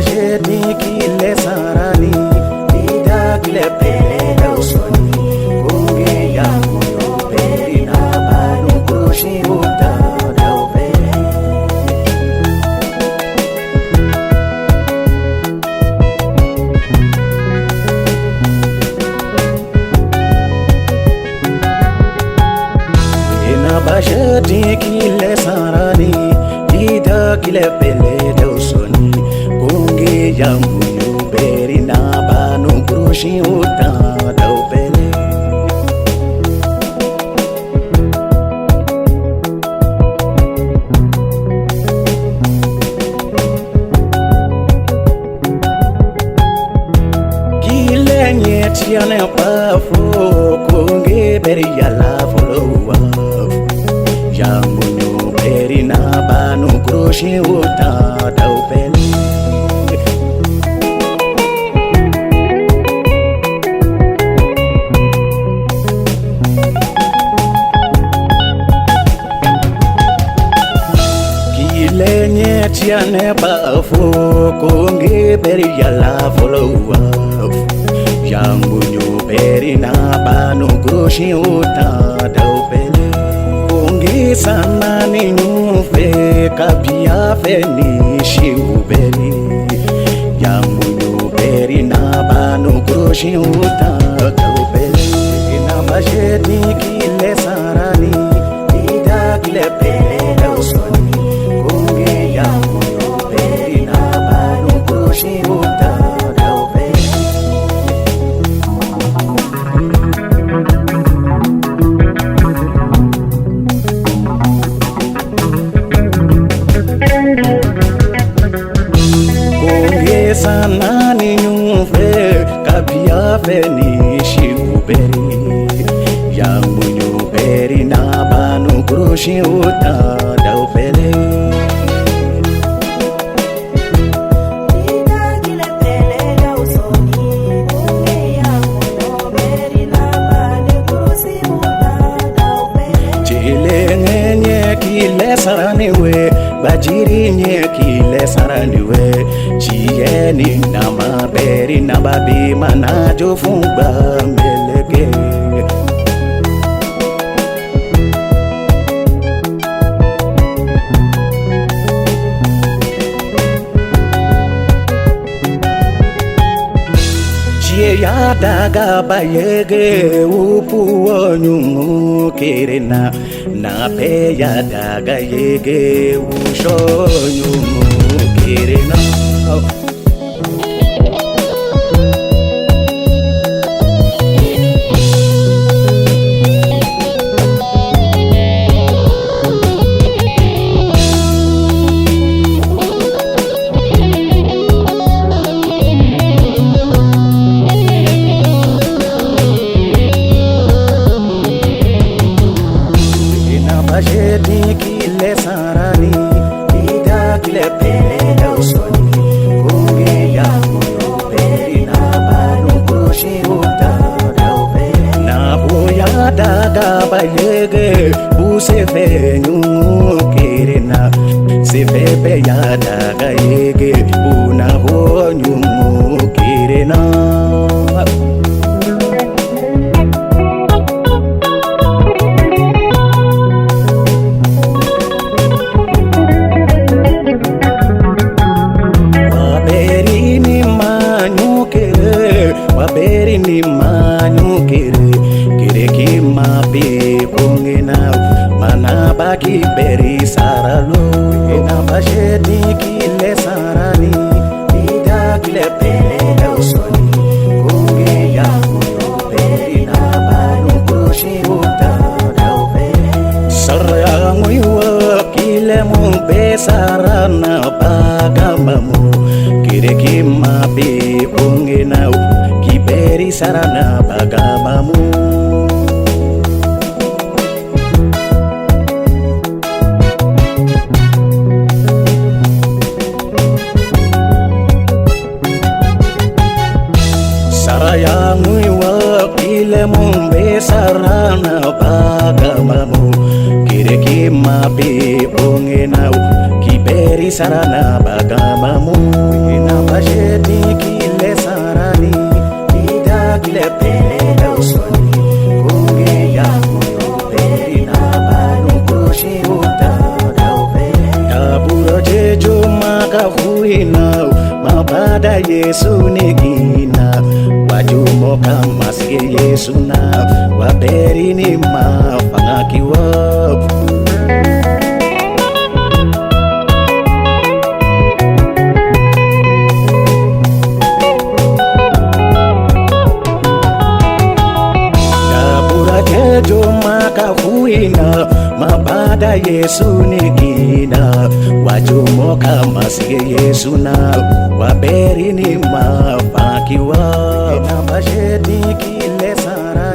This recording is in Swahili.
bajeti kile sarani ida kile pele usoni kunge yangu yopeli na banu kurushi utada upele ina bajeti kile sarani ida kile pele usoni kunge yangu yopeli na banu kurushi utada upele kile nyetiane pafo kunge beri yala follow yangu nyopeli na banu kurushi utada upele lenye tiane bafo kunge beri yala follow yangu nyopeli na banu kurushi utada upele kunge sana ni nyufe kapia feni shi upele yangu nyopeli na banu kurushi utada upele ina bajeti kile sarani ida kile pele usoni yangu yopeli na banu kurushi utada upele kunge sana ni nyufe kapia feni shi upele yangu yopeli na banu kurushi utada upele kile sarani we bajiri nye kile sarani we chieni na maberi na babi manajo fumba meleke chie ya daga bayege upu onyungu kirena na pe ya daga yege ushonyu kirena bajeti kile sarani ida kile pele usoni kunge yangu yopeli na banu kurushi utada upele na boya daga bayege usefe nyungu kirena sefepe ya daga yege unaho nyungu kirena ni manyu kere kima pe kongena mana baki beri saralo ina bajeti kile sarani ida kile pele usoni kunge yangu yopeli na banu kurushi utada upele sarayangu iwa kile mumpe sarana bagamamu kere kima pe kongena beri sarana bagamamu sarayangu iwa kile mumbe sarana bagamamu kireki mapi ongenau kiberi sarana bagamamu ina na mabada Yesu negina wajumo kama sige Yesu na waberi ni mafangakiwa makafuina mabada Yesu negina wajumo kama sige Yesu na waberi ni mafakiwa na basheti kile sara